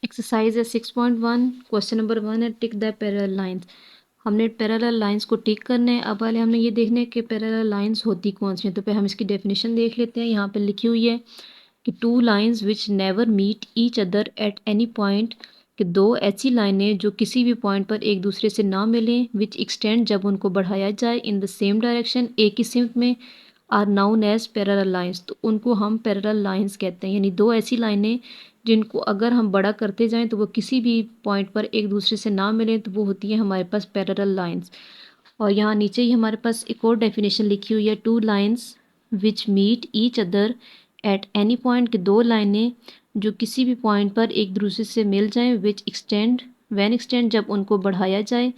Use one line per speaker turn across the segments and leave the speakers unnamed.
Exercise है 6.1 question number 1 है tick the parallel lines. हमने पैरेलल लाइंस को टिक करना है। अब वाले हमने ये देखना है कि पैरेलल लाइंस होती कौन सी हैं। तो पहले हम इसकी डेफिनेशन देख लेते हैं। यहाँ पे लिखी हुई है कि two lines which never meet each other at any point, कि दो ऐसी लाइनें जो किसी भी पॉइंट पर एक दूसरे से ना मिलें, विच एक्सटेंड जब उनको बढ़ाया जाए इन द सेम डायरेक्शन एक ही सिमत में, are known as parallel lines. तो उनको हम पैरेलल लाइंस कहते हैं। यानी दो ऐसी लाइनें जिनको अगर हम बड़ा करते जाएं तो वो किसी भी पॉइंट पर एक दूसरे से ना मिलें, तो वो होती है हमारे पास पैरेलल लाइंस। और यहाँ नीचे ही हमारे पास एक और डेफिनेशन लिखी हुई है, two lines which meet each other at any point, के दो लाइनें जो किसी भी पॉइंट पर एक दूसरे से मिल जाएं, विच एक्सटेंड व्हेन एक्सटेंड जब उनको बढ़ाया जाए,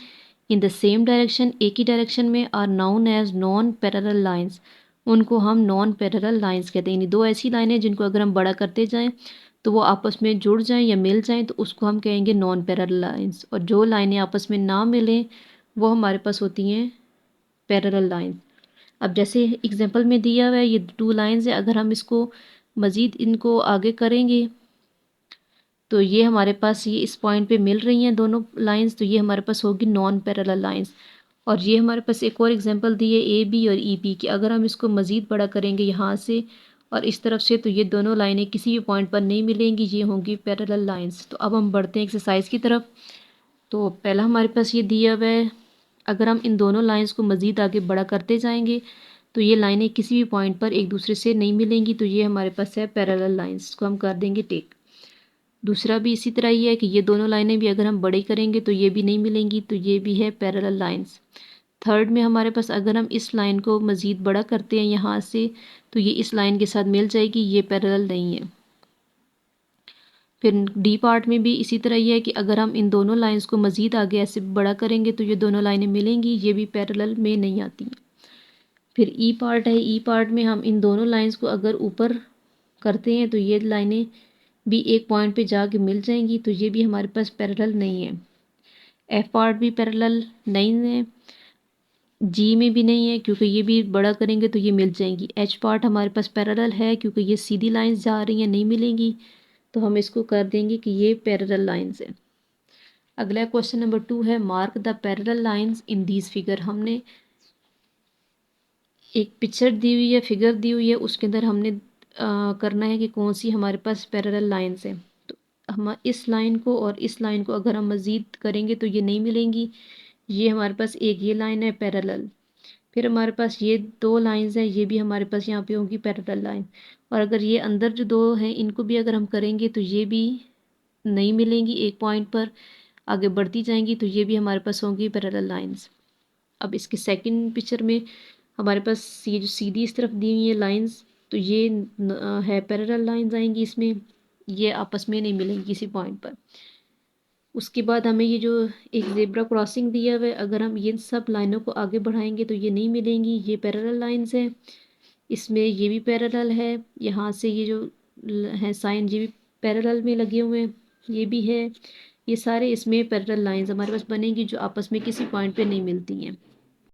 इन द सेम डायरेक्शन एक ही डायरेक्शन में, are known as non parallel lines. उनको हम नॉन पैरेलल लाइंस कहते हैं। यानी दो ऐसी लाइनें जिनको अगर हम बड़ा करते जाएं तो वो आपस में जुड़ जाएं या मिल जाएं, तो उसको हम कहेंगे नॉन पैरेलल लाइंस। और जो लाइनें आपस में ना मिलें वो हमारे पास होती हैं पैरेलल लाइंस। अब जैसे एग्जांपल में दिया हुआ है ये टू लाइंस है, अगर हम इसको मज़ीद इनको आगे करेंगे तो ये हमारे पास ये इस पॉइंट पे मिल रही हैं दोनों लाइंस, तो ये हमारे पास होगी नॉन पैरेलल लाइंस। और ये हमारे पास एक और एग्जांपल दी है ए बी और ई बी की, अगर हम इसको मज़ीद बड़ा करेंगे यहाँ से और इस तरफ से, तो ये दोनों लाइनें किसी भी पॉइंट पर नहीं मिलेंगी, ये होंगी पैरेलल लाइंस। तो अब हम बढ़ते हैं एक्सरसाइज की तरफ। तो पहला हमारे पास ये दिया हुआ है, अगर हम इन दोनों लाइंस को मज़ीद आगे बड़ा करते जाएंगे तो ये लाइनें किसी भी पॉइंट पर एक दूसरे से नहीं मिलेंगी, तो ये हमारे पास है पैरेलल लाइंस। इसको हम कर देंगे टिक। दूसरा भी इसी तरह ही है कि ये दोनों लाइनें भी अगर हम बड़ी करेंगे तो ये भी नहीं मिलेंगी, तो ये भी है पैरेलल लाइंस। थर्ड में हमारे पास अगर हम इस लाइन को मज़ीद बड़ा करते हैं यहाँ से तो ये इस लाइन के साथ मिल जाएगी, ये पैरेलल नहीं है। फिर डी पार्ट में भी इसी तरह ही है कि अगर हम इन दोनों लाइंस को मज़ीद आगे ऐसे बड़ा करेंगे तो ये दोनों लाइनें मिलेंगी, ये भी पैरेलल में नहीं आती। फिर ई पार्ट है, ई पार्ट में हम इन दोनों लाइंस को अगर ऊपर करते हैं तो ये लाइनें भी एक पॉइंट पे जाके मिल जाएंगी, तो ये भी हमारे पास पैरेलल नहीं है। एफ पार्ट भी पैरेलल नहीं है, जी में भी नहीं है क्योंकि ये भी बड़ा करेंगे तो ये मिल जाएंगी। एच पार्ट हमारे पास पैरेलल है क्योंकि ये सीधी लाइंस जा रही हैं, नहीं मिलेंगी, तो हम इसको कर देंगे कि ये पैरेलल लाइंस है। अगला क्वेश्चन नंबर 2 है, mark the parallel lines in these figure. हमने एक पिक्चर दी हुई है, फिगर दी हुई है, उसके अंदर हमने करना है कि कौन सी हमारे पास पैरेलल लाइंस है। तो हम इस लाइन को और इस लाइन को अगर हम मज़ीद करेंगे तो ये नहीं मिलेंगी। ये हमारे पास एक ये लाइन है पैरेलल, फिर हमारे पास ये दो लाइंस हैं, ये भी हमारे पास यहाँ पे होंगी पैरेलल लाइन। और अगर ये अंदर जो दो हैं इनको भी अगर हम करेंगे तो ये भी नहीं मिलेंगी, एक पॉइंट पर आगे बढ़ती जाएंगी, तो ये भी हमारे पास होंगी पैरेलल लाइंस। अब इसके सेकंड पिक्चर में हमारे पास ये जो सीधी इस तरफ दी हुई है लाइंस, तो ये है पैरेलल लाइंस आएंगी इसमें, ये आपस में नहीं मिलेंगी किसी पॉइंट पर। उसके बाद हमें ये जो एक ज़ेब्रा क्रॉसिंग दिया हुआ है, अगर हम ये सब लाइनों को आगे बढ़ाएंगे तो ये नहीं मिलेंगी, ये पैरेलल लाइंस है। इसमें ये भी पैरेलल है, यहाँ से ये जो है साइन ये भी पैरेलल में लगे हुए हैं, ये भी है। ये सारे इसमें पैरेलल लाइंस हमारे पास बनेंगी जो आपस में किसी पॉइंट पे नहीं मिलती हैं।